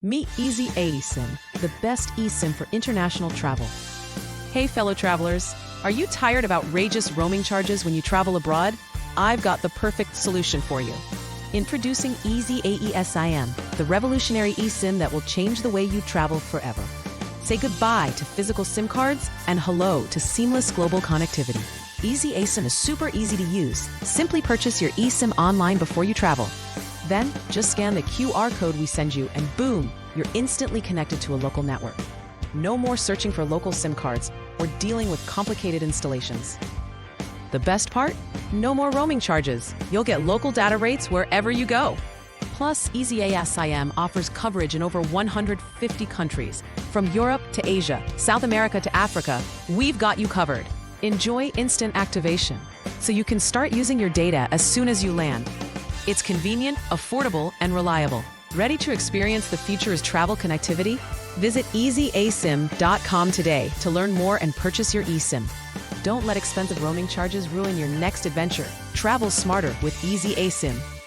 Meet EasyAESIM, the best eSIM for international travel. Hey fellow travelers, are you tired of outrageous roaming charges when you travel abroad? I've got the perfect solution for you. Introducing EasyAESIM, the revolutionary eSIM that will change the way you travel forever. Say goodbye to physical SIM cards and hello to seamless global connectivity. EasyAESIM is super easy to use. Simply purchase your eSIM online before you travel. Then, just scan the QR code we send you and boom, you're instantly connected to a local network. No more searching for local SIM cards or dealing with complicated installations. The best part? No more roaming charges. You'll get local data rates wherever you go. Plus, EasyAESIM offers coverage in over 150 countries. From Europe to Asia, South America to Africa, we've got you covered. Enjoy instant activation, so you can start using your data as soon as you land. It's convenient, affordable, and reliable. Ready to experience the future's travel connectivity? Visit EasyAESIM.com today to learn more and purchase your eSIM. Don't let expensive roaming charges ruin your next adventure. Travel smarter with EasyAESIM.